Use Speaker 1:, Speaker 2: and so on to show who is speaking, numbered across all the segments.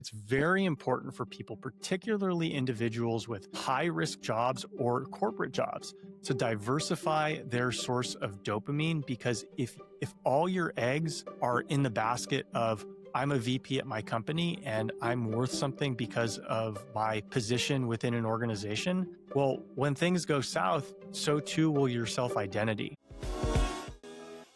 Speaker 1: It's very important for people, particularly individuals with high risk jobs or corporate jobs, to diversify their source of dopamine because if all your eggs are in the basket of I'm a VP at my company and I'm worth something because of my position within an organization, well, when things go south, so too will your self-identity.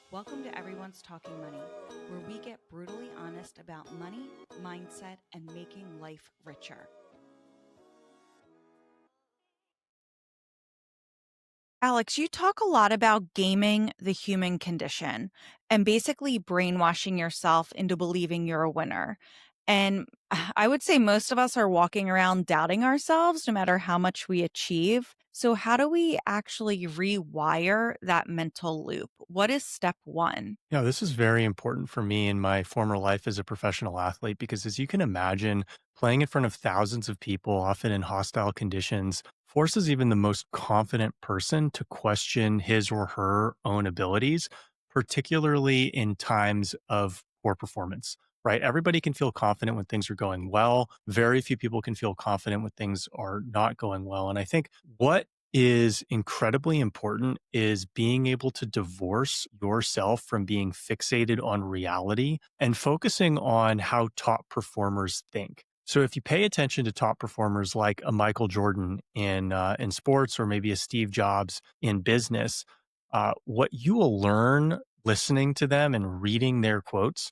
Speaker 2: Welcome to Everyone's Talking Money, where we get brutally honest about money, mindset, and making life richer. Alex, you talk a lot about gaming the human condition and basically brainwashing yourself into believing you're a winner. And I would say most of us are walking around doubting ourselves no matter how much we achieve. So, how do we actually rewire that mental loop? What is step one?
Speaker 1: Yeah, this is very important for me in my former life as a professional athlete because, as you can imagine, playing in front of thousands of people, often in hostile conditions, forces even the most confident person to question his or her own abilities, particularly in times of poor performance. Right? Everybody can feel confident when things are going well. Very few people can feel confident when things are not going well. And I think what is incredibly important is being able to divorce yourself from being fixated on reality and focusing on how top performers think. So if you pay attention to top performers like a Michael Jordan in sports or maybe a Steve Jobs in business, what you will learn listening to them and reading their quotes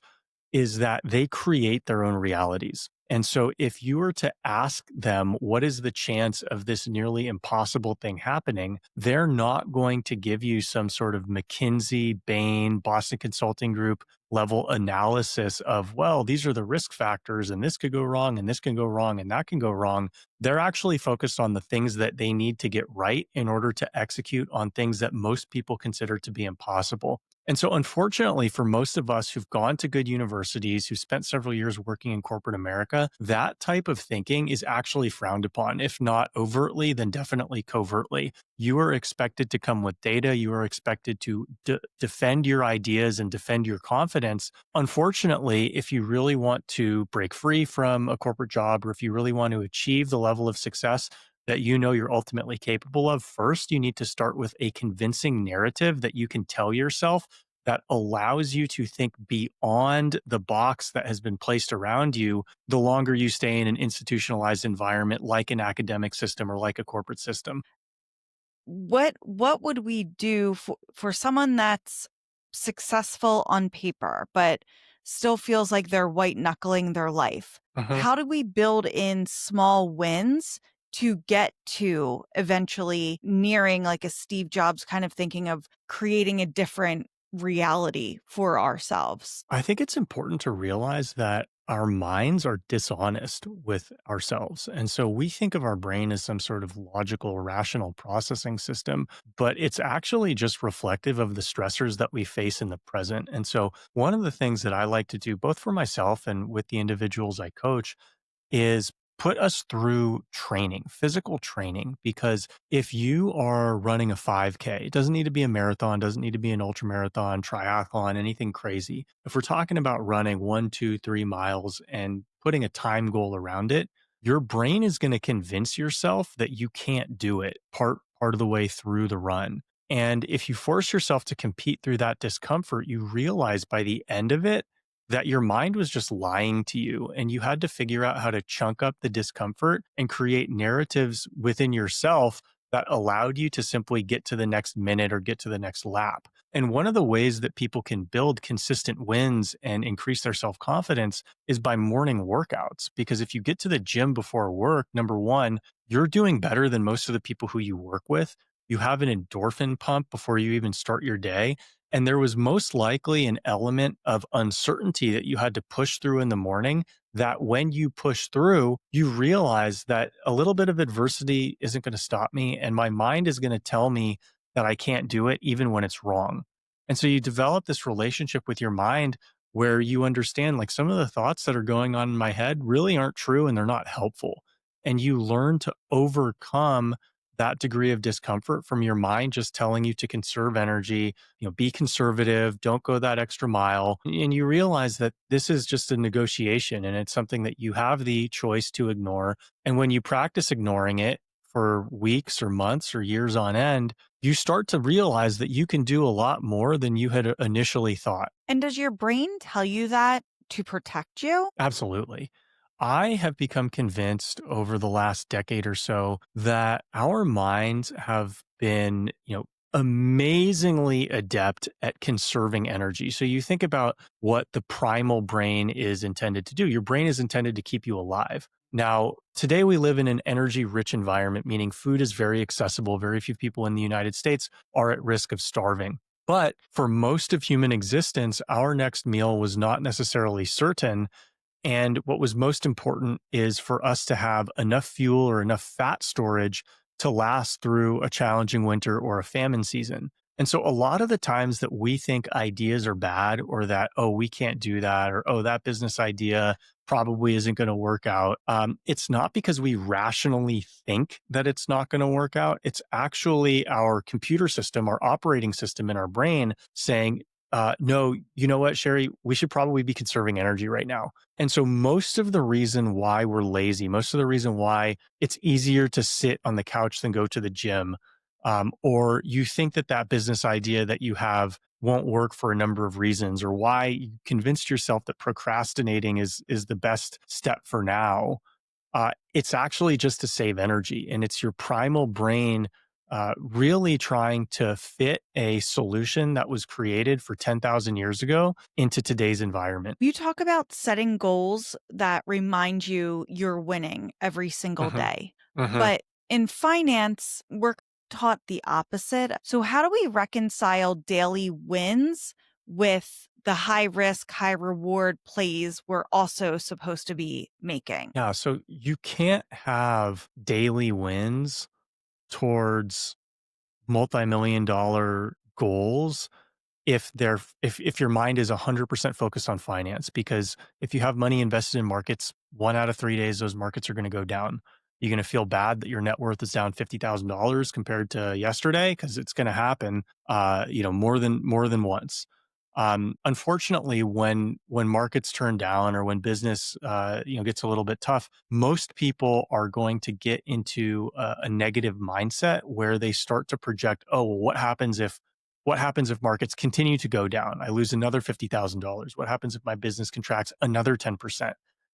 Speaker 1: is that they create their own realities. And so if you were to ask them, what is the chance of this nearly impossible thing happening? They're not going to give you some sort of McKinsey, Bain, Boston Consulting Group level analysis of, well, these are the risk factors and this could go wrong and this can go wrong and that can go wrong. They're actually focused on the things that they need to get right in order to execute on things that most people consider to be impossible. And so, unfortunately, for most of us who've gone to good universities, who spent several years working in corporate America, that type of thinking is actually frowned upon. If not overtly, then definitely covertly. You are expected to come with data. You are expected to defend your ideas and defend your confidence. Unfortunately, if you really want to break free from a corporate job, or if you really want to achieve the level of success that you know you're ultimately capable of, first, you need to start with a convincing narrative that you can tell yourself that allows you to think beyond the box that has been placed around you the longer you stay in an institutionalized environment like an academic system or like a corporate system.
Speaker 2: What would we do for someone that's successful on paper, but still feels like they're white knuckling their life?
Speaker 1: Uh-huh.
Speaker 2: How do we build in small wins to get to eventually nearing like a Steve Jobs kind of thinking of creating a different reality for ourselves?
Speaker 1: I think it's important to realize that our minds are dishonest with ourselves. And so we think of our brain as some sort of logical, rational processing system, but it's actually just reflective of the stressors that we face in the present. And so one of the things that I like to do, both for myself and with the individuals I coach, is put us through training, physical training, because if you are running a 5K, it doesn't need to be a marathon, doesn't need to be an ultra marathon, triathlon, anything crazy. If we're talking about running 1, 2, 3 miles and putting a time goal around it, your brain is going to convince yourself that you can't do it part of the way through the run. And if you force yourself to compete through that discomfort, you realize by the end of it that your mind was just lying to you and you had to figure out how to chunk up the discomfort and create narratives within yourself that allowed you to simply get to the next minute or get to the next lap. And one of the ways that people can build consistent wins and increase their self-confidence is by morning workouts. Because if you get to the gym before work, number one, you're doing better than most of the people who you work with. You have an endorphin pump before you even start your day. And there was most likely an element of uncertainty that you had to push through in the morning that when you push through, you realize that a little bit of adversity isn't going to stop me. And my mind is going to tell me that I can't do it even when it's wrong. And so you develop this relationship with your mind where you understand like some of the thoughts that are going on in my head really aren't true and they're not helpful. And you learn to overcome that degree of discomfort from your mind just telling you to conserve energy, be conservative, don't go that extra mile. And you realize that this is just a negotiation and it's something that you have the choice to ignore. And when you practice ignoring it for weeks or months or years on end, you start to realize that you can do a lot more than you had initially thought.
Speaker 2: And does your brain tell you that to protect you?
Speaker 1: Absolutely. I have become convinced over the last decade or so that our minds have been, amazingly adept at conserving energy. So you think about what the primal brain is intended to do. Your brain is intended to keep you alive. Now, today we live in an energy rich environment, meaning food is very accessible. Very few people in the United States are at risk of starving. But for most of human existence, our next meal was not necessarily certain, and what was most important is for us to have enough fuel or enough fat storage to last through a challenging winter or a famine season. And so a lot of the times that we think ideas are bad or that, oh, we can't do that, or oh, that business idea probably isn't going to work out. It's not because we rationally think that it's not going to work out. It's actually our computer system, our operating system in our brain saying, no, you know what, Sherry, we should probably be conserving energy right now. And so most of the reason why we're lazy, most of the reason why it's easier to sit on the couch than go to the gym, or you think that that business idea that you have won't work for a number of reasons, or why you convinced yourself that procrastinating is the best step for now, it's actually just to save energy. And it's your primal brain really trying to fit a solution that was created for 10,000 years ago into today's environment.
Speaker 2: You talk about setting goals that remind you you're winning every single
Speaker 1: Hmm.
Speaker 2: day.
Speaker 1: Hmm.
Speaker 2: But in finance, we're taught the opposite. So, how do we reconcile daily wins with the high risk, high reward plays we're also supposed to be making?
Speaker 1: Yeah. So you can't have daily wins towards multi-million dollar goals if your mind is 100% focused on finance, because if you have money invested in markets, 1 out of 3 days those markets are going to go down. You're going to feel bad that your net worth is down $50,000 compared to yesterday, because it's going to happen more than once. Unfortunately, when markets turn down or when business gets a little bit tough, most people are going to get into a negative mindset where they start to project, oh, well, what happens if markets continue to go down? I lose another $50,000. What happens if my business contracts another 10%?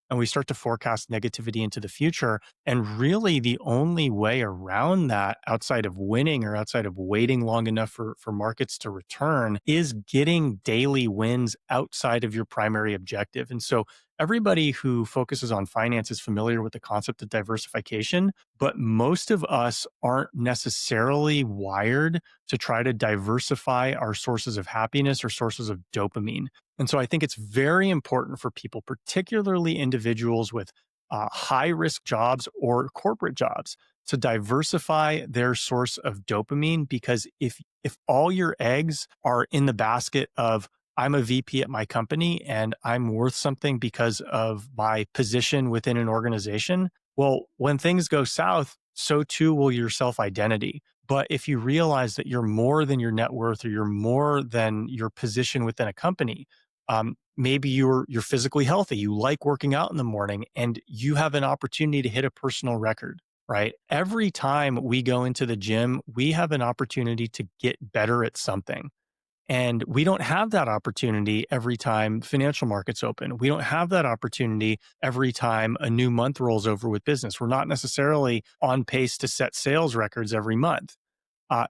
Speaker 1: And we start to forecast negativity into the future. And really, the only way around that, outside of winning or outside of waiting long enough for markets to return, is getting daily wins outside of your primary objective. And so, everybody who focuses on finance is familiar with the concept of diversification, but most of us aren't necessarily wired to try to diversify our sources of happiness or sources of dopamine. And so I think it's very important for people, particularly individuals with high risk jobs or corporate jobs, to diversify their source of dopamine. Because if all your eggs are in the basket of, I'm a VP at my company and I'm worth something because of my position within an organization, well, when things go south, so too will your self identity. But if you realize that you're more than your net worth or you're more than your position within a company, maybe you're physically healthy, you like working out in the morning, and you have an opportunity to hit a personal record. Right. Every time we go into the gym, we have an opportunity to get better at something. And we don't have that opportunity every time financial markets open. We don't have that opportunity every time a new month rolls over with business. We're not necessarily on pace to set sales records every month.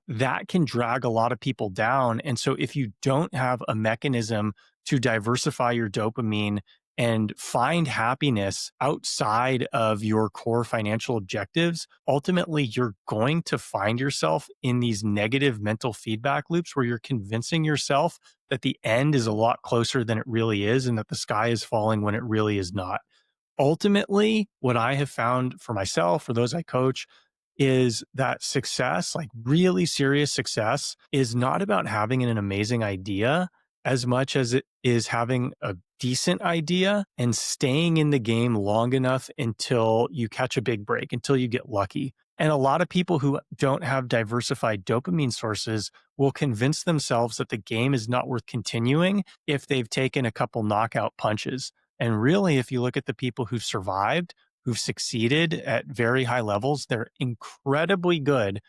Speaker 1: That can drag a lot of people down. And so, if you don't have a mechanism to diversify your dopamine and find happiness outside of your core financial objectives, ultimately you're going to find yourself in these negative mental feedback loops where you're convincing yourself that the end is a lot closer than it really is and that the sky is falling when it really is not. Ultimately, what I have found for myself, for those I coach, is that success, like really serious success, is not about having an amazing idea as much as it is having a decent idea and staying in the game long enough until you catch a big break, until you get lucky. And a lot of people who don't have diversified dopamine sources will convince themselves that the game is not worth continuing if they've taken a couple knockout punches. And really, if you look at the people who've survived, who've succeeded at very high levels, they're incredibly good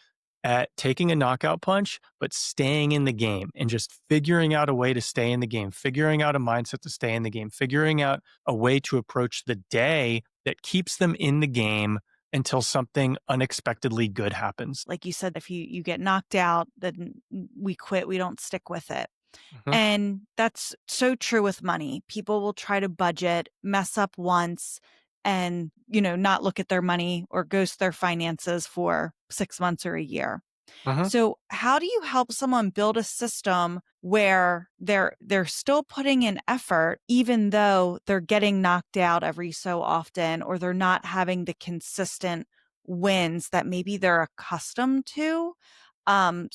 Speaker 1: at taking a knockout punch, but staying in the game and just figuring out a way to stay in the game, figuring out a mindset to stay in the game, figuring out a way to approach the day that keeps them in the game until something unexpectedly good happens.
Speaker 2: Like you said, if you get knocked out, then we quit, we don't stick with it.
Speaker 1: Mhm,
Speaker 2: And that's so true with money. People will try to budget, mess up once, and, not look at their money or ghost their finances for 6 months or a year.
Speaker 1: mhm.
Speaker 2: So, how do you help someone build a system where they're still putting in effort even though they're getting knocked out every so often, or they're not having the consistent wins that maybe they're accustomed to? And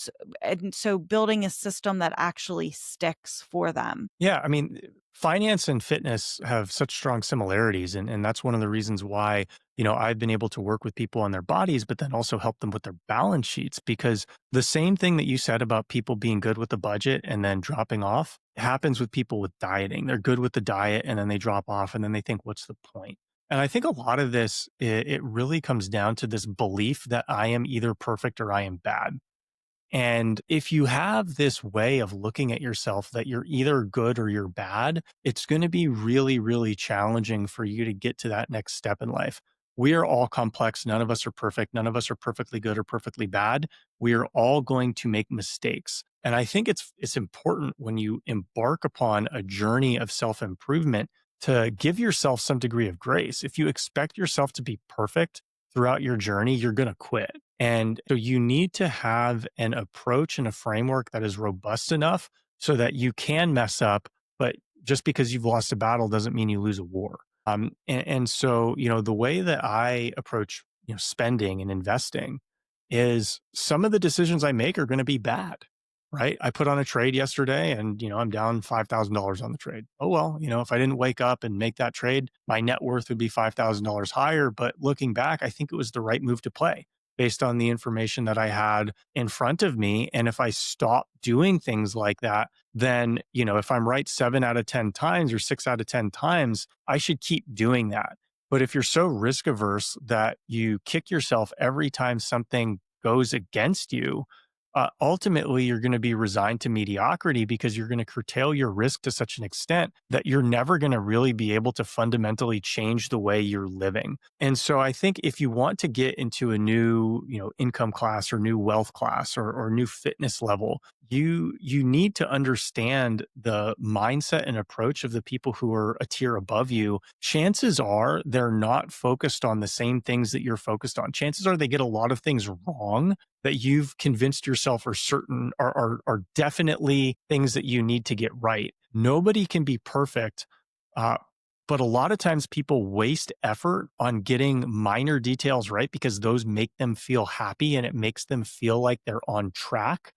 Speaker 2: so building a system that actually sticks for them.
Speaker 1: Yeah, I mean, finance and fitness have such strong similarities, and that's one of the reasons why, I've been able to work with people on their bodies, but then also help them with their balance sheets, because the same thing that you said about people being good with the budget and then dropping off happens with people with dieting. They're good with the diet and then they drop off and then they think, what's the point? And I think a lot of this, it really comes down to this belief that I am either perfect or I am bad. And if you have this way of looking at yourself that you're either good or you're bad, it's going to be really, really challenging for you to get to that next step in life. We are all complex. None of us are perfect. None of us are perfectly good or perfectly bad. We are all going to make mistakes. And I think it's important when you embark upon a journey of self-improvement to give yourself some degree of grace. If you expect yourself to be perfect throughout your journey, you're going to quit. And so you need to have an approach and a framework that is robust enough so that you can mess up, but just because you've lost a battle doesn't mean you lose a war. And so, the way that I approach, spending and investing is some of the decisions I make are going to be bad, right? I put on a trade yesterday and, I'm down $5,000 on the trade. Oh, well, if I didn't wake up and make that trade, my net worth would be $5,000 higher. But looking back, I think it was the right move to play based on the information that I had in front of me. And if I stop doing things like that, then, if I'm right 7 out of 10 times or 6 out of 10 times, I should keep doing that. But if you're so risk averse that you kick yourself every time something goes against you, ultimately you're going to be resigned to mediocrity because you're going to curtail your risk to such an extent that you're never going to really be able to fundamentally change the way you're living. And so I think if you want to get into a new, income class or new wealth class or new fitness level, you need to understand the mindset and approach of the people who are a tier above you. Chances are they're not focused on the same things that you're focused on. Chances are they get a lot of things wrong that you've convinced yourself are certain are definitely things that you need to get right. Nobody can be perfect. Uh, but a lot of times people waste effort on getting minor details right because those make them feel happy and it makes them feel like they're on track.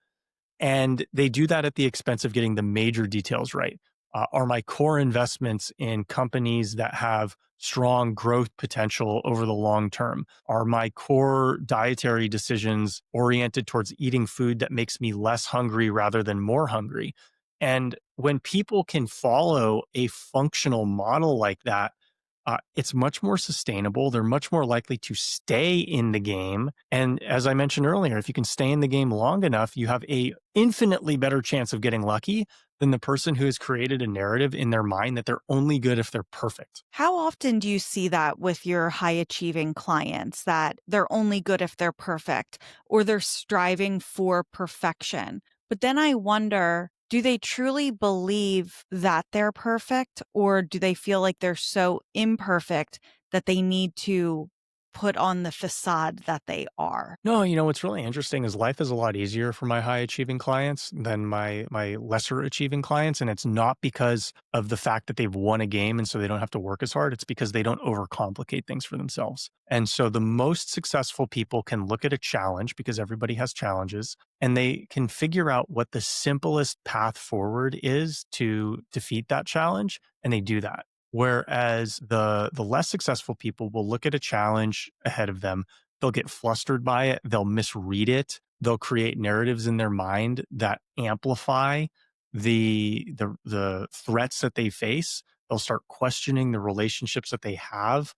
Speaker 1: And they do that at the expense of getting the major details right. Are my core investments in companies that have strong growth potential over the long term? Are my core dietary decisions oriented towards eating food that makes me less hungry rather than more hungry? And when people can follow a functional model like that, it's much more sustainable. They're much more likely to stay in the game. And as I mentioned earlier, if you can stay in the game long enough, you have a infinitely better chance of getting lucky than the person who has created a narrative in their mind that they're only good if they're perfect.
Speaker 2: How often do you see that with your high achieving clients, that they're only good if they're perfect or they're striving for perfection? But then I wonder, do they truly believe that they're perfect, or do they feel like they're so imperfect that they need to put on the facade that they are?
Speaker 1: No, what's really interesting is life is a lot easier for my high achieving clients than my lesser achieving clients. And it's not because of the fact that they've won a game and so they don't have to work as hard. It's because they don't overcomplicate things for themselves. And so the most successful people can look at a challenge because everybody has challenges and they can figure out what the simplest path forward is to defeat that challenge. And they do that. Whereas the less successful people will look at a challenge ahead of them. they'll get flustered by it, they'll misread it, they'll create narratives in their mind that amplify the threats that they face. They'll start questioning the relationships that they have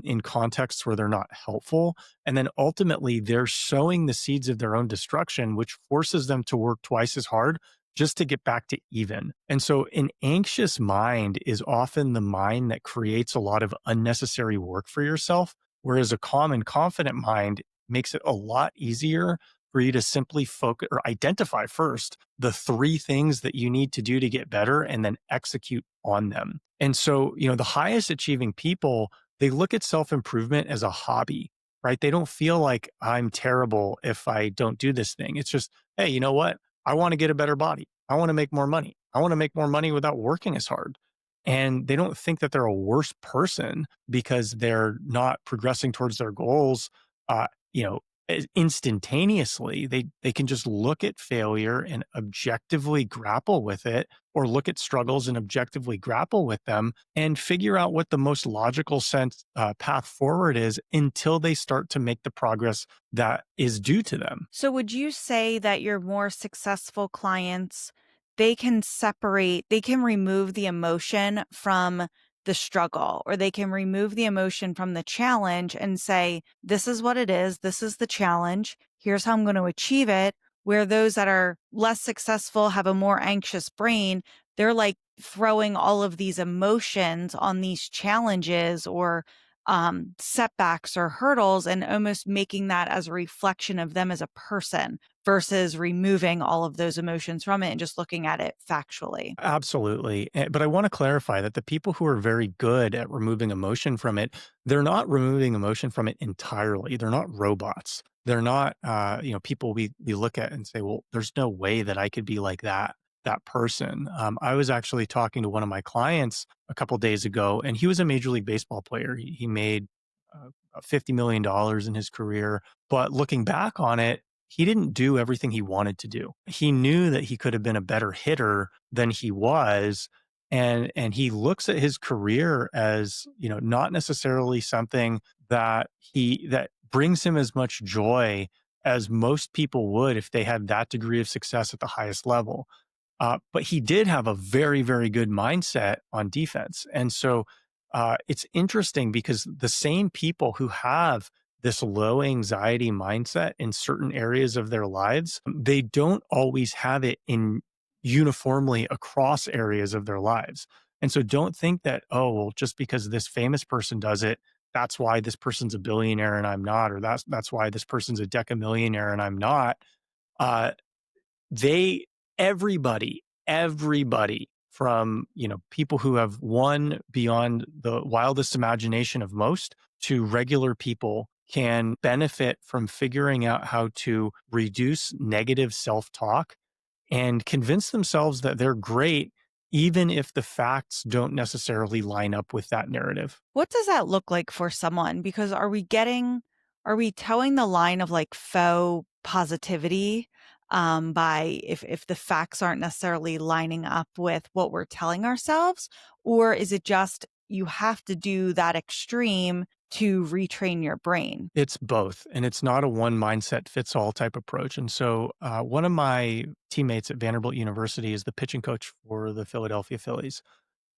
Speaker 1: in contexts where they're not helpful. And then ultimately, they're sowing the seeds of their own destruction, which forces them to work twice as hard just to get back to even. And so, an anxious mind is often the mind that creates a lot of unnecessary work for yourself, whereas a calm and confident mind makes it a lot easier for you to simply focus or identify first the three things that you need to do to get better and then execute on them. And so, the highest achieving people, they look at self improvement as a hobby, right? They don't feel like I'm terrible if I don't do this thing. It's just, hey, you know what? I want to get a better body. I want to make more money. I want to make more money without working as hard. And they don't think that they're a worse person because they're not progressing towards their goals, uh, you know, instantaneously. They can just look at failure and objectively grapple with it, or look at struggles and objectively grapple with them, and figure out what the most logical sense path forward is until they start to make the progress that is due to them.
Speaker 2: So would you say that your more successful clients, they can separate, they can remove the emotion from the struggle, or they can remove the emotion from the challenge and say, this is what it is. This is the challenge. Here's how I'm going to achieve it. Where those that are less successful have a more anxious brain, they're like throwing all of these emotions on these challenges or setbacks or hurdles and almost making that as a reflection of them as a person versus removing all of those emotions from it and just looking at it factually.
Speaker 1: Absolutely. But I want to clarify that the people who are very good at removing emotion from it, they're not removing emotion from it entirely. They're not robots. They're not, people we look at and say, well, there's no way that I could be like that person. I was actually talking to one of my clients a couple days ago, and he was a Major League Baseball player. He made $50 million in his career, but looking back on it, he didn't do everything he wanted to do. He knew that he could have been a better hitter than he was. And he looks at his career as, not necessarily something that brings him as much joy as most people would if they had that degree of success at the highest level. But he did have a very, very good mindset on defense. And so it's interesting because the same people who have this low anxiety mindset in certain areas of their lives, they don't always have it in uniformly across areas of their lives. And so don't think that, oh, well, just because this famous person does it, that's why this person's a billionaire and I'm not, or that's why this person's a decamillionaire and I'm not. Uh, they everybody from, people who have won beyond the wildest imagination of most to regular people can benefit from figuring out how to reduce negative self-talk and convince themselves that they're great, even if the facts don't necessarily line up with that narrative.
Speaker 2: What does that look like for someone? Because are we towing the line of like faux positivity by if the facts aren't necessarily lining up with what we're telling ourselves? Or is it just you have to do that extreme to retrain your brain?
Speaker 1: It's both, and it's not a one mindset fits all type approach. And so, one of my teammates at Vanderbilt University is the pitching coach for the Philadelphia Phillies.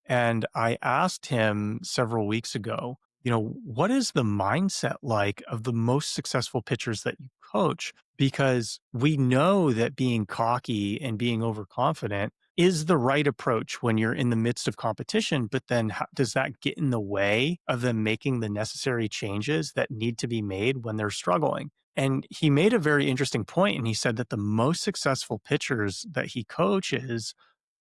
Speaker 1: And I asked him several weeks ago, what is the mindset like of the most successful pitchers that you coach? Because we know that being cocky and being overconfident is the right approach when you're in the midst of competition. But then how, does that get in the way of them making the necessary changes that need to be made when they're struggling? And he made a very interesting point, and he said that the most successful pitchers that he coaches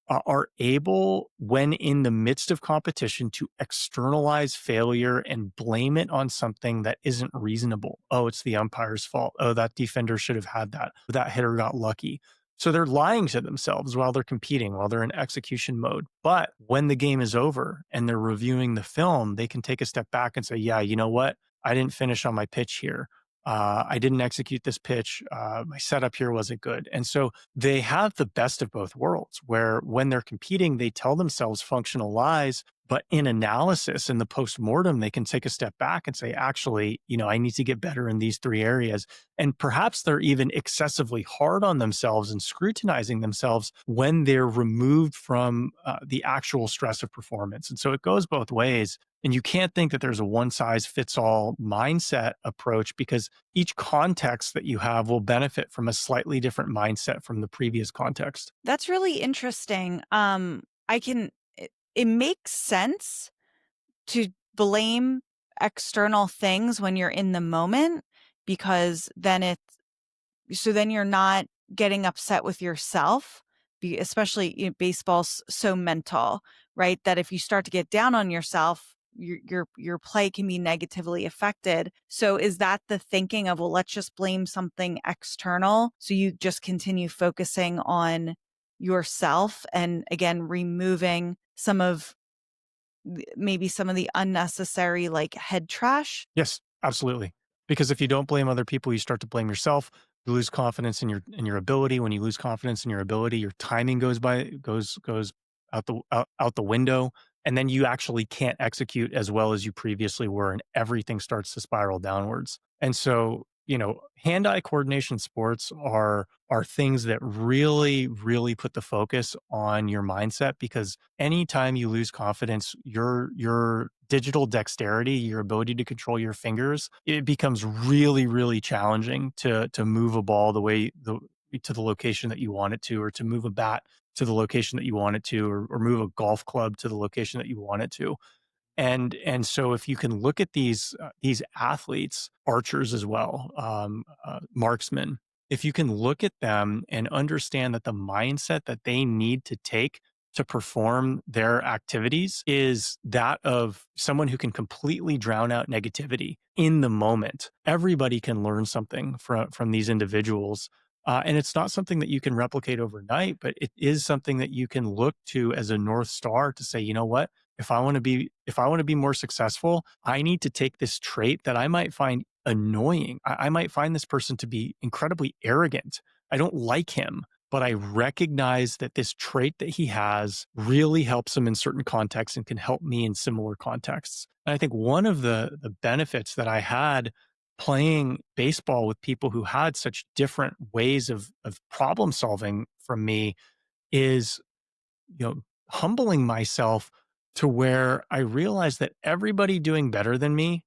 Speaker 1: are able, when in the midst of competition, to externalize failure and blame it on something that isn't reasonable. Oh, it's the umpire's fault. Oh, that defender should have had that. That hitter got lucky. So they're lying to themselves while they're competing, while they're in execution mode. But when the game is over and they're reviewing the film, they can take a step back and say, yeah, you know what? I didn't finish on my pitch here. I didn't execute this pitch. My setup here wasn't good. And so they have the best of both worlds, where when they're competing, they tell themselves functional lies, But in analysis, in the postmortem, they can take a step back and say, actually, I need to get better in these three areas. And perhaps they're even excessively hard on themselves and scrutinizing themselves when they're removed from the actual stress of performance. And so it goes both ways. And you can't think that there's a one size fits all mindset approach, because each context that you have will benefit from a slightly different mindset from the previous context.
Speaker 2: That's really interesting. I can it makes sense to blame external things when you're in the moment, because then you're not getting upset with yourself, especially, baseball's so mental, right? That if you start to get down on yourself, your play can be negatively affected. So is that the thinking of, well, let's just blame something external, so you just continue focusing on yourself, and again removing maybe some of the unnecessary, like, head trash?
Speaker 1: Yes, absolutely. Because if you don't blame other people, you start to blame yourself. You lose confidence in your ability. When you lose confidence in your ability, your timing goes out the window, and then you actually can't execute as well as you previously were, and everything starts to spiral downwards. And so, hand-eye coordination sports are things that really, really put the focus on your mindset, because anytime you lose confidence, your digital dexterity, your ability to control your fingers, it becomes really, really challenging to move a ball to the location that you want it to, or to move a bat to the location that you want it to, or move a golf club to the location that you want it to. And so if you can look at these athletes, archers as well, marksmen, if you can look at them and understand that the mindset that they need to take to perform their activities is that of someone who can completely drown out negativity in the moment. Everybody can learn something from these individuals. And it's not something that you can replicate overnight, but it is something that you can look to as a North Star to say, you know what? If I want to be more successful, I need to take this trait that I might find annoying. I might find this person to be incredibly arrogant. I don't like him, but I recognize that this trait that he has really helps him in certain contexts and can help me in similar contexts. And I think one of the benefits that I had playing baseball with people who had such different ways of problem solving from me is, humbling myself to where I realized that everybody doing better than me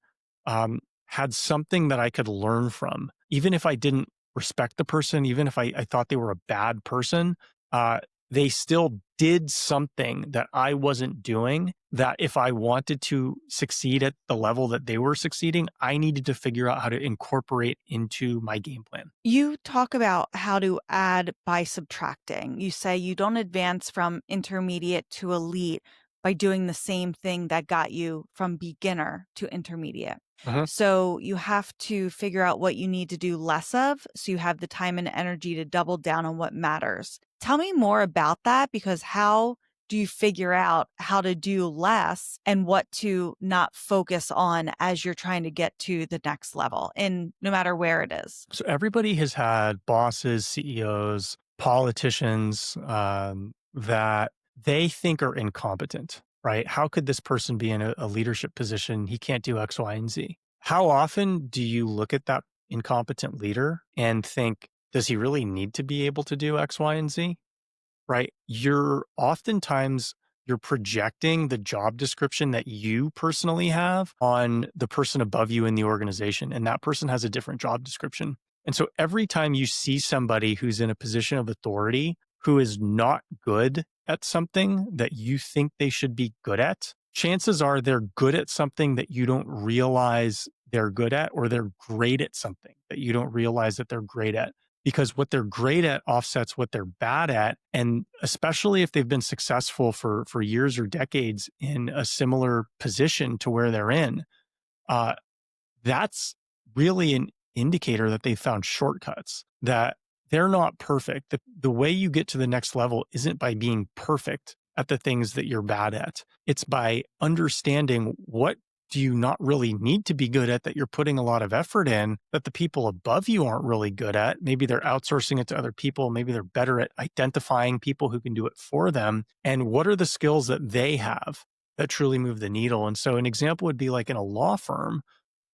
Speaker 1: had something that I could learn from. Even if I didn't respect the person, even if I thought they were a bad person, uh, they still did something that I wasn't doing, that if I wanted to succeed at the level that they were succeeding, I needed to figure out how to incorporate into my game plan.
Speaker 2: You talk about how to add by subtracting. You say you don't advance from intermediate to elite by doing the same thing that got you from beginner to intermediate.
Speaker 1: Mhm.
Speaker 2: So you have to figure out what you need to do less of, so you have the time and energy to double down on what matters. Tell me more about that, because how do you figure out how to do less and what to not focus on as you're trying to get to the next level, in no matter where it is?
Speaker 1: So everybody has had bosses, CEOs, politicians that they think are incompetent, right? How could this person be in a leadership position? He can't do X, Y, and Z. How often do you look at that incompetent leader and think, does he really need to be able to do X, Y, and Z? Right? You're projecting the job description that you personally have on the person above you in the organization, and that person has a different job description. And so every time you see somebody who's in a position of authority who is not good at something that you think they should be good at, chances are they're good at something that you don't realize they're good at, or they're great at something that you don't realize that they're great at, because what they're great at offsets what they're bad at. And especially if they've been successful for years or decades in a similar position to where they're in, uh, that's really an indicator that they found shortcuts, that they're not perfect. The way you get to the next level isn't by being perfect at the things that you're bad at. It's by understanding, what do you not really need to be good at that you're putting a lot of effort in, that the people above you aren't really good at. Maybe they're outsourcing it to other people. Maybe they're better at identifying people who can do it for them. And what are the skills that they have that truly move the needle. And so an example would be like in a law firm,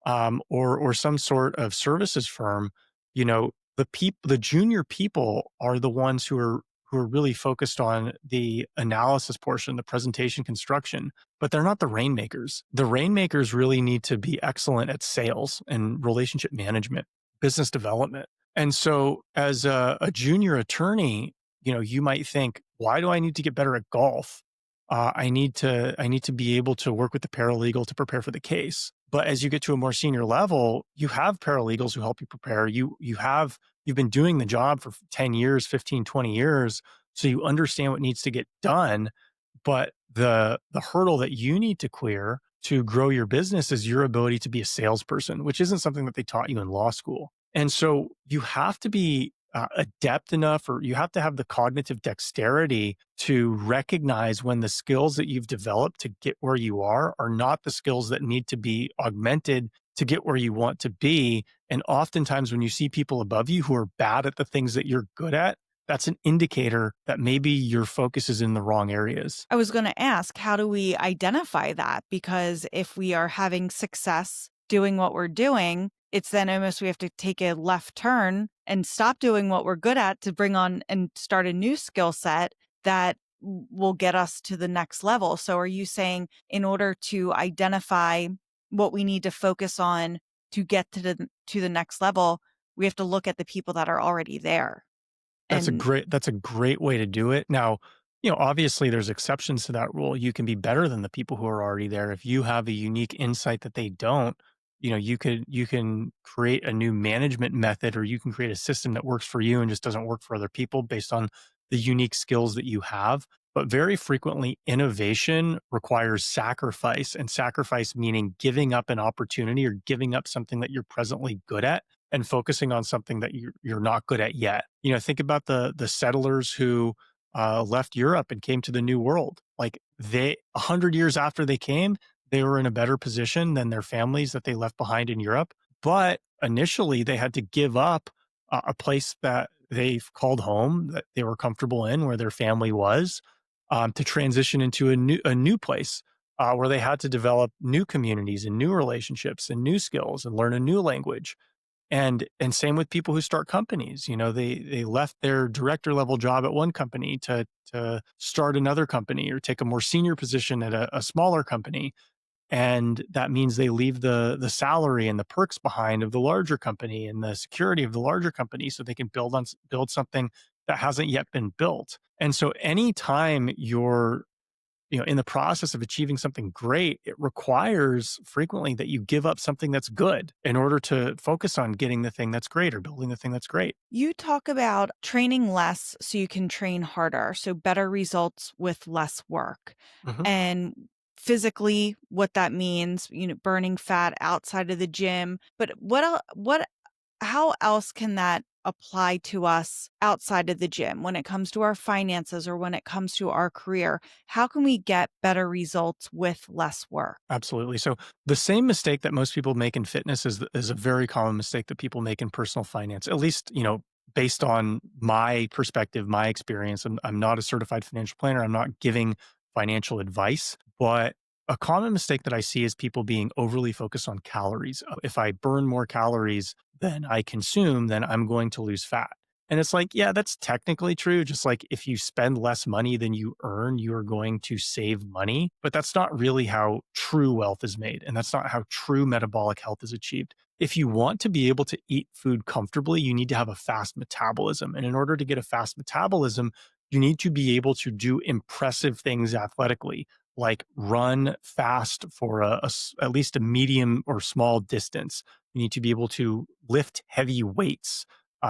Speaker 1: or some sort of services firm, you know, the junior people are the ones who are really focused on the analysis portion, the presentation construction, but they're not the rainmakers. The rainmakers really need to be excellent at sales and relationship management, business development. And so as a junior attorney, you know, you might think, why do I need to get better at golf? I need to be able to work with the paralegal to prepare for the case. But as you get to a more senior level, you have paralegals who help you prepare. You've been doing the job for 10 years, 15, 20 years, so you understand what needs to get done. But the hurdle that you need to clear to grow your business is your ability to be a salesperson, which isn't something that they taught you in law school. And so you have to be adept enough, or you have to have the cognitive dexterity to recognize when the skills that you've developed to get where you are not the skills that need to be augmented to get where you want to be. And oftentimes, when you see people above you who are bad at the things that you're good at, that's an indicator that maybe your focus is in the wrong areas.
Speaker 2: I was going to ask, how do we identify that? Because if we are having success doing what we're doing, it's then almost we have to take a left turn and stop doing what we're good at to bring on and start a new skill set that will get us to the next level. So are you saying in order to identify what we need to focus on to get to the next level, we have to look at the people that are already there? And
Speaker 1: That's a great way to do it. Now, you know, obviously there's exceptions to that rule. You can be better than the people who are already there. If you have a unique insight that they don't, you know, you can create a new management method, or you can create a system that works for you and just doesn't work for other people based on the unique skills that you have. But very frequently, innovation requires sacrifice, and sacrifice meaning giving up an opportunity or giving up something that you're presently good at and focusing on something that you're not good at yet. You know, think about the settlers who left Europe and came to the New World. Like 100 years after they came, they were in a better position than their families that they left behind in Europe. But initially, they had to give up a place that they've called home, that they were comfortable in, where their family was, to transition into a new place. Where they had to develop new communities and new relationships and new skills and learn a new language. And same with people who start companies. You know, they left their director level job at one company to start another company or take a more senior position at a smaller company. And that means they leave the salary and the perks behind of the larger company and the security of the larger company so they can build something that hasn't yet been built. And so anytime you're, you know, in the process of achieving something great, it requires frequently that you give up something that's good in order to focus on getting the thing that's great or building the thing that's great.
Speaker 2: you talk about training less so you can train harder, so better results with less work.
Speaker 1: Mhm.
Speaker 2: And physically, what that means, burning fat outside of the gym. But how else can that apply to us outside of the gym when it comes to our finances or when it comes to our career? How can we get better results with less work?
Speaker 1: Absolutely. So the same mistake that most people make in fitness is a very common mistake that people make in personal finance. At least, you know, based on my perspective, my experience. I'm not a certified financial planner. I'm not giving financial advice, but a common mistake that I see is people being overly focused on calories. If I burn more calories than I consume, then I'm going to lose fat. And it's like, yeah, that's technically true. Just like if you spend less money than you earn, you are going to save money. But that's not really how true wealth is made. And that's not how true metabolic health is achieved. If you want to be able to eat food comfortably, you need to have a fast metabolism. And in order to get a fast metabolism, you need to be able to do impressive things athletically, like run fast for at least a medium or small distance. You need to be able to lift heavy weights,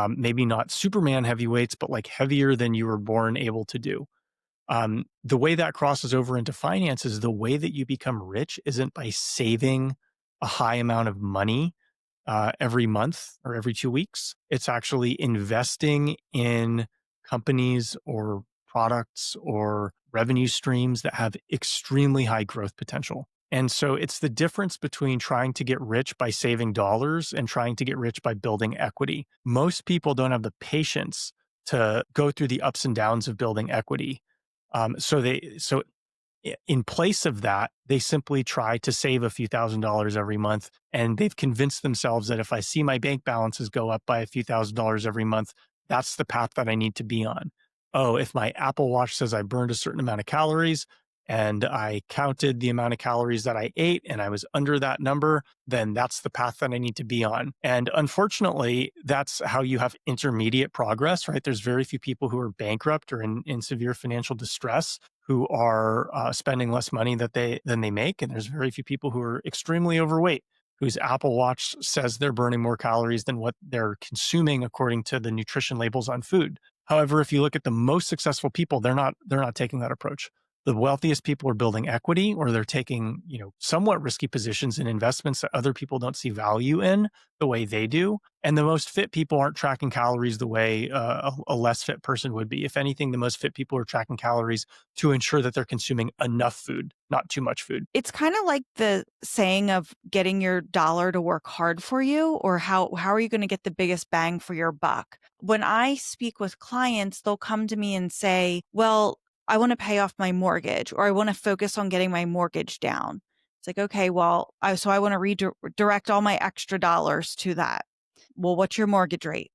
Speaker 1: maybe not Superman heavy weights, but like heavier than you were born able to do. The way that crosses over into finances, the way that you become rich isn't by saving a high amount of money every month or every 2 weeks. It's actually investing in companies or products or revenue streams that have extremely high growth potential. And so it's the difference between trying to get rich by saving dollars and trying to get rich by building equity. Most people don't have the patience to go through the ups and downs of building equity. So In place of that, they simply try to save a few $1,000s every month. And they've convinced themselves that if I see my bank balances go up by a few $1,000s every month, that's the path that I need to be on. Oh, if my Apple Watch says I burned a certain amount of calories and I counted the amount of calories that I ate and I was under that number, then that's the path that I need to be on. And unfortunately, that's how you have intermediate progress, right? There's very few people who are bankrupt or in severe financial distress who are spending less money than they make, and there's very few people who are extremely overweight whose Apple Watch says they're burning more calories than what they're consuming according to the nutrition labels on food. However, if you look at the most successful people, they're not taking that approach. The wealthiest people are building equity, or they're taking, somewhat risky positions in investments that other people don't see value in the way they do. And the most fit people aren't tracking calories the way a less fit person would be. If anything, the most fit people are tracking calories to ensure that they're consuming enough food, not too much food.
Speaker 2: It's kind of like the saying of getting your dollar to work hard for you, or how are you going to get the biggest bang for your buck? When I speak with clients, they'll come to me and say, "Well, I want to pay off my mortgage, or I want to focus on getting my mortgage down." It's like, "Okay, well, I want to redirect all my extra dollars to that." "Well, what's your mortgage rate?"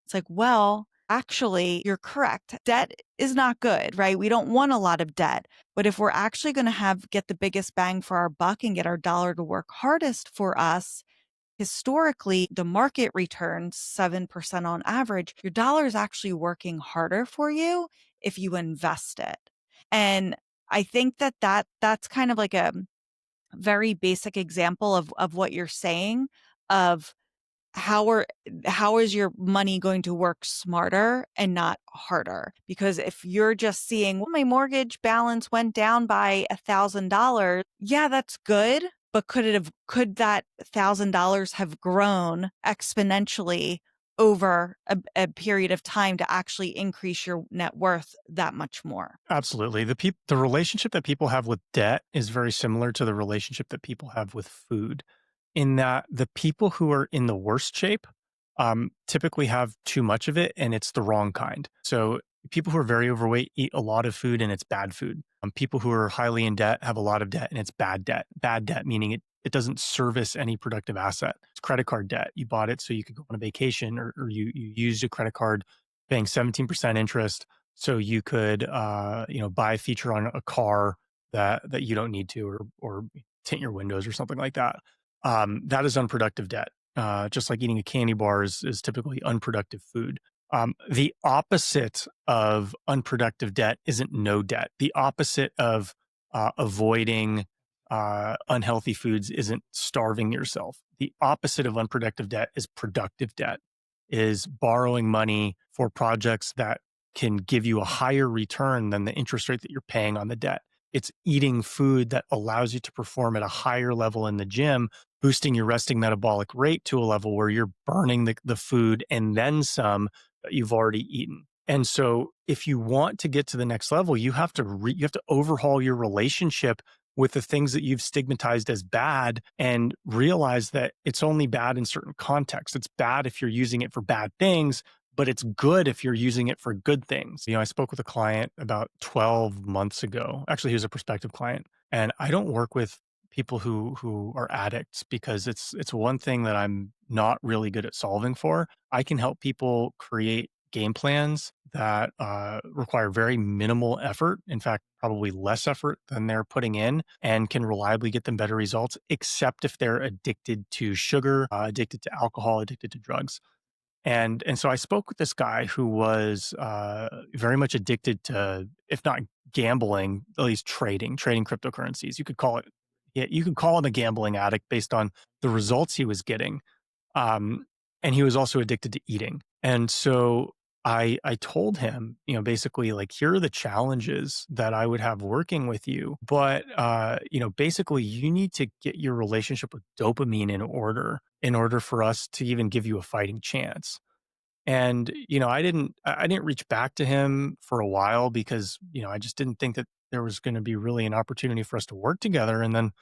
Speaker 2: It's like, well, actually, you're correct. Debt is not good, right? We don't want a lot of debt. But if we're actually going to get the biggest bang for our buck and get our dollar to work hardest for us, historically, the market returns 7% on average. Your dollar is actually working harder for you if you invest it. And I think that's kind of like a very basic example of what you're saying of how are how is your money going to work smarter and not harder? Because if you're just seeing, well, my mortgage balance went down by $1,000, yeah, that's good. But could that $1,000 have grown exponentially over a period of time to actually increase your net worth that much more?
Speaker 1: Absolutely. The relationship that people have with debt is very similar to the relationship that people have with food, in that the people who are in the worst shape typically have too much of it, and it's the wrong kind. So people who are very overweight eat a lot of food, and it's bad food. People who are highly in debt have a lot of debt, and it's bad debt. Bad debt meaning it doesn't service any productive asset. It's credit card debt. You bought it so you could go on a vacation, or you used a credit card paying 17% interest so you could buy a feature on a car that you don't need to, or tint your windows or something like that. That is unproductive debt. Just like eating a candy bar is typically unproductive food. The opposite of unproductive debt isn't no debt. The opposite of avoiding unhealthy foods isn't starving yourself. The opposite of unproductive debt is productive debt, is borrowing money for projects that can give you a higher return than the interest rate that you're paying on the debt. It's eating food that allows you to perform at a higher level in the gym, boosting your resting metabolic rate to a level where you're burning the food and then some that you've already eaten. And so if you want to get to the next level, you have to overhaul your relationship with the things that you've stigmatized as bad, and realize that it's only bad in certain contexts. It's bad if you're using it for bad things, but it's good if you're using it for good things. I spoke with a client about 12 months ago. Actually, he was a prospective client. And I don't work with people who are addicts, because it's one thing that I'm not really good at solving for. I can help people create game plans that require very minimal effort. In fact, probably less effort than they're putting in, and can reliably get them better results, except if they're addicted to sugar, addicted to alcohol, addicted to drugs. And so I spoke with this guy who was very much addicted to, if not gambling, at least trading cryptocurrencies. You could call it, yeah, you could call him a gambling addict based on the results he was getting. Um, and he was also addicted to eating. And so I told him, basically, like, here are the challenges that I would have working with you. But basically you need to get your relationship with dopamine in order for us to even give you a fighting chance. And, I didn't reach back to him for a while, because, I just didn't think that there was going to be really an opportunity for us to work together. And then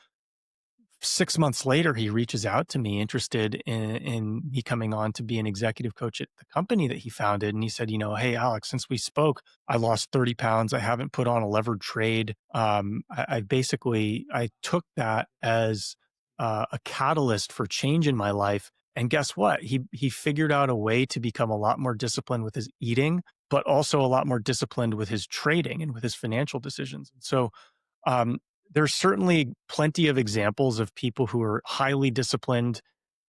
Speaker 1: 6 months later, he reaches out to me interested in me coming on to be an executive coach at the company that he founded. And he said, hey, Alex, since we spoke, I lost 30 pounds. I haven't put on a levered trade. I took that as a catalyst for change in my life. And guess what? He figured out a way to become a lot more disciplined with his eating, but also a lot more disciplined with his trading and with his financial decisions. So um, there's certainly plenty of examples of people who are highly disciplined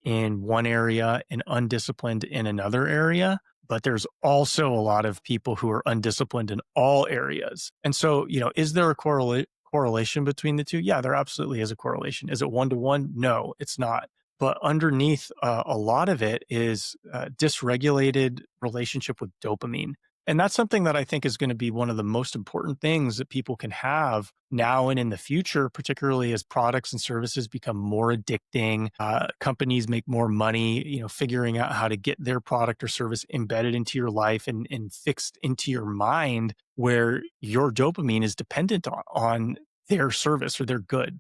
Speaker 1: in one area and undisciplined in another area. But there's also a lot of people who are undisciplined in all areas. And so, is there a correlation between the two? Yeah, there absolutely is a correlation. Is it one to one? No, it's not. But underneath a lot of it is dysregulated relationship with dopamine. And that's something that I think is going to be one of the most important things that people can have now and in the future, particularly as products and services become more addicting. Companies make more money, figuring out how to get their product or service embedded into your life and fixed into your mind where your dopamine is dependent on their service or their good.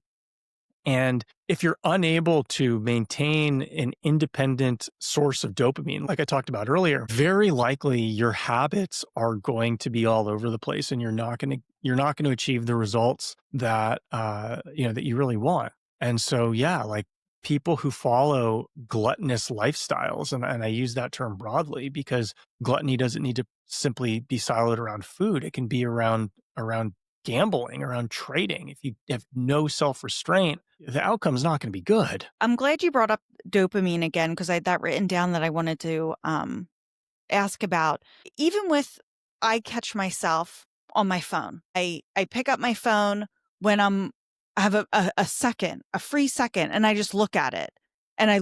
Speaker 1: And if you're unable to maintain an independent source of dopamine, like I talked about earlier, very likely your habits are going to be all over the place, and you're not going to achieve the results that that you really want. And so, yeah, like people who follow gluttonous lifestyles, and I use that term broadly because gluttony doesn't need to simply be siloed around food. It can be around gambling, around trading. If you have no self-restraint, the outcome's not going to be good.
Speaker 2: I'm glad you brought up dopamine again because I had that written down that I wanted to ask about. Even with, I catch myself on my phone. I pick up my phone when I have a second, a free second, and I just look at it. And I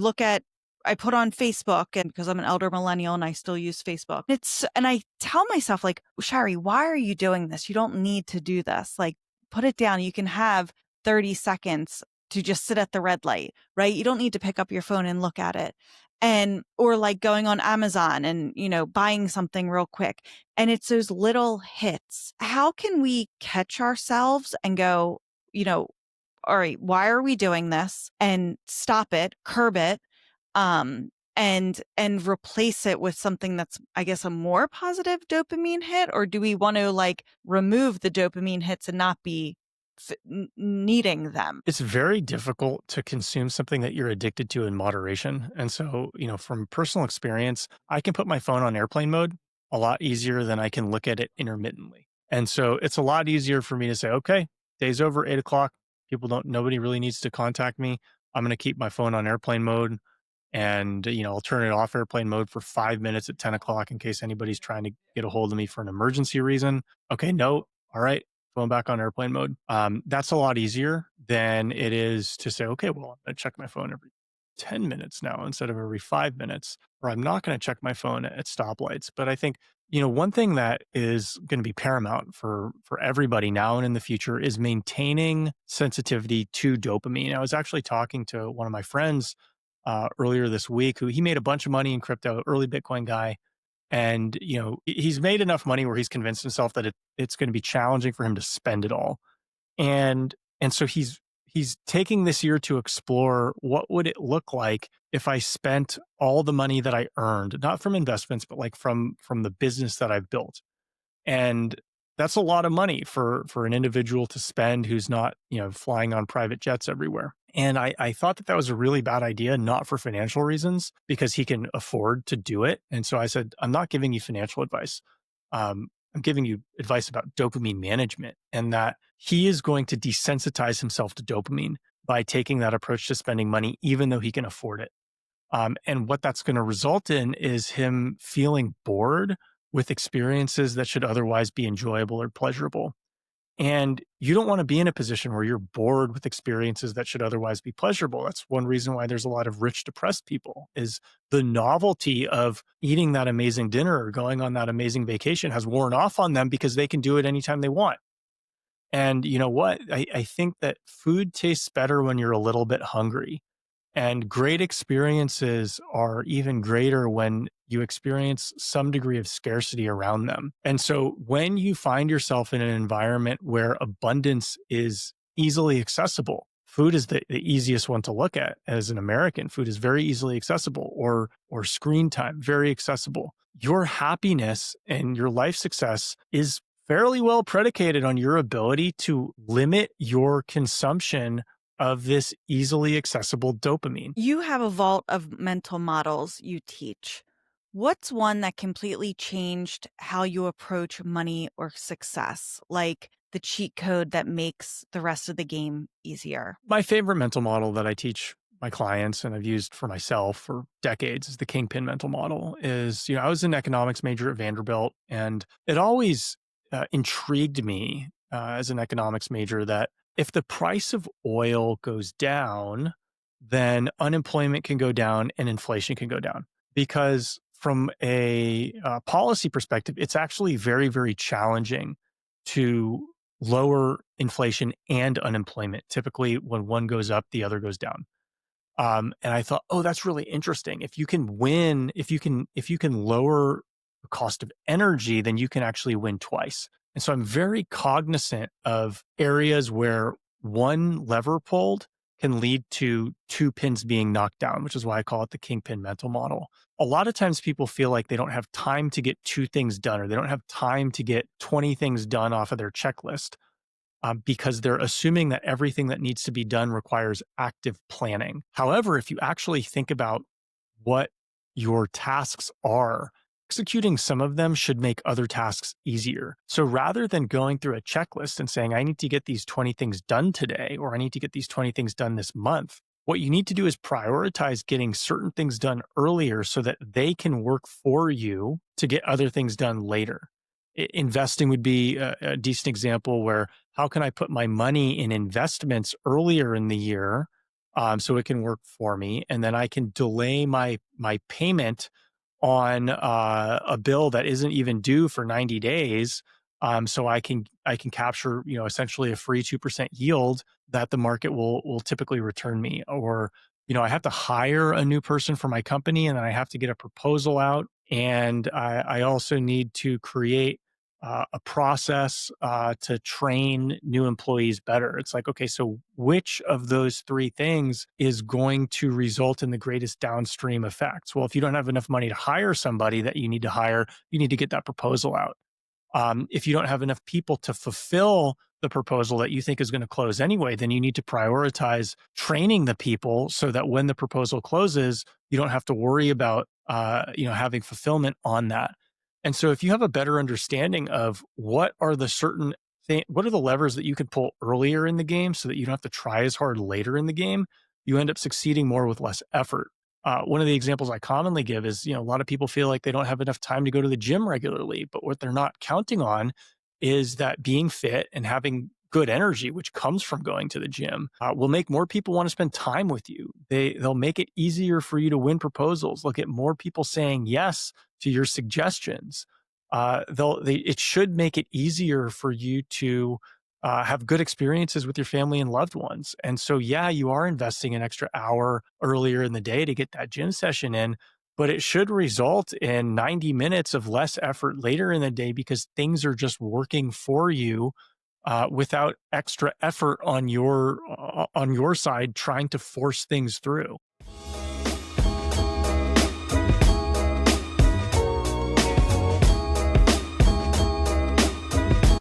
Speaker 2: put on Facebook, and because I'm an elder millennial and I still use Facebook. And I tell myself, like, Shari, why are you doing this? You don't need to do this. Like, put it down. You can have 30 seconds to just sit at the red light, right? You don't need to pick up your phone and look at it. Or like going on Amazon and, buying something real quick. And it's those little hits. How can we catch ourselves and go, all right, why are we doing this? And stop it, curb it, and replace it with something that's, I guess, a more positive dopamine hit? Or do we want to like remove the dopamine hits and not be needing them?
Speaker 1: It's very difficult to consume something that you're addicted to in moderation. And so, from personal experience, I can put my phone on airplane mode a lot easier than I can look at it intermittently. And so it's a lot easier for me to say, okay, day's over, 8 o'clock. Nobody really needs to contact me. I'm going to keep my phone on airplane mode. And, I'll turn it off airplane mode for 5 minutes at 10 o'clock in case anybody's trying to get a hold of me for an emergency reason. Okay, no. All right. Phone back on airplane mode. That's a lot easier than it is to say, okay, well, I'm going to check my phone every 10 minutes now instead of every 5 minutes, or I'm not going to check my phone at stoplights. But I think, one thing that is going to be paramount for everybody now and in the future is maintaining sensitivity to dopamine. I was actually talking to one of my friends earlier this week who he made a bunch of money in crypto, early Bitcoin guy. And, he's made enough money where he's convinced himself that it's going to be challenging for him to spend it all. And so he's taking this year to explore what would it look like if I spent all the money that I earned, not from investments, but like from the business that I've built. And that's a lot of money for an individual to spend who's not, flying on private jets everywhere. And I thought that was a really bad idea, not for financial reasons, because he can afford to do it. And so I said, I'm not giving you financial advice. I'm giving you advice about dopamine management, and that he is going to desensitize himself to dopamine by taking that approach to spending money, even though he can afford it. And what that's going to result in is him feeling bored with experiences that should otherwise be enjoyable or pleasurable. And you don't want to be in a position where you're bored with experiences that should otherwise be pleasurable. That's one reason why there's a lot of rich, depressed people, is the novelty of eating that amazing dinner or going on that amazing vacation has worn off on them because they can do it anytime they want. And you know what? I think that food tastes better when you're a little bit hungry. And great experiences are even greater when you experience some degree of scarcity around them. And so when you find yourself in an environment where abundance is easily accessible, food is the easiest one to look at as an American. Food is very easily accessible, or screen time, very accessible. Your happiness and your life success is fairly well predicated on your ability to limit your consumption of this easily accessible dopamine.
Speaker 2: You have a vault of mental models you teach. What's one that completely changed how you approach money or success, like the cheat code that makes the rest of the game easier?
Speaker 1: My favorite mental model that I teach my clients and I've used for myself for decades is the Kingpin mental model. I was an economics major at Vanderbilt, and it always intrigued me as an economics major that if the price of oil goes down, then unemployment can go down and inflation can go down. Because from a policy perspective, it's actually very, very challenging to lower inflation and unemployment. Typically, when one goes up, the other goes down. And I thought, oh, that's really interesting. If you can lower the cost of energy, then you can actually win twice. And so I'm very cognizant of areas where one lever pulled can lead to two pins being knocked down, which is why I call it the kingpin mental model. A lot of times people feel like they don't have time to get two things done, or they don't have time to get 20 things done off of their checklist, because they're assuming that everything that needs to be done requires active planning. However, if you actually think about what your tasks are, executing some of them should make other tasks easier. So rather than going through a checklist and saying, I need to get these 20 things done today, or I need to get these 20 things done this month, what you need to do is prioritize getting certain things done earlier so that they can work for you to get other things done later. Investing would be a decent example where how can I put my money in investments earlier in the year, so it can work for me, and then I can delay my payment on a bill that isn't even due for 90 days, so I can capture, essentially a free 2% yield that the market will typically return me. Or, I have to hire a new person for my company, and then I have to get a proposal out, and I also need to create a process to train new employees better. It's like, okay, so which of those three things is going to result in the greatest downstream effects? Well, if you don't have enough money to hire somebody that you need to hire, you need to get that proposal out. If you don't have enough people to fulfill the proposal that you think is going to close anyway, then you need to prioritize training the people so that when the proposal closes, you don't have to worry about having fulfillment on that. And so, if you have a better understanding of what are the levers that you could pull earlier in the game, so that you don't have to try as hard later in the game, you end up succeeding more with less effort. One of the examples I commonly give is, a lot of people feel like they don't have enough time to go to the gym regularly, but what they're not counting on is that being fit and having good energy, which comes from going to the gym, will make more people want to spend time with you. They'll make it easier for you to win proposals. They'll get more people saying yes to your suggestions. It should make it easier for you to have good experiences with your family and loved ones. And so, yeah, you are investing an extra hour earlier in the day to get that gym session in, but it should result in 90 minutes of less effort later in the day because things are just working for you, without extra effort on your side trying to force things through.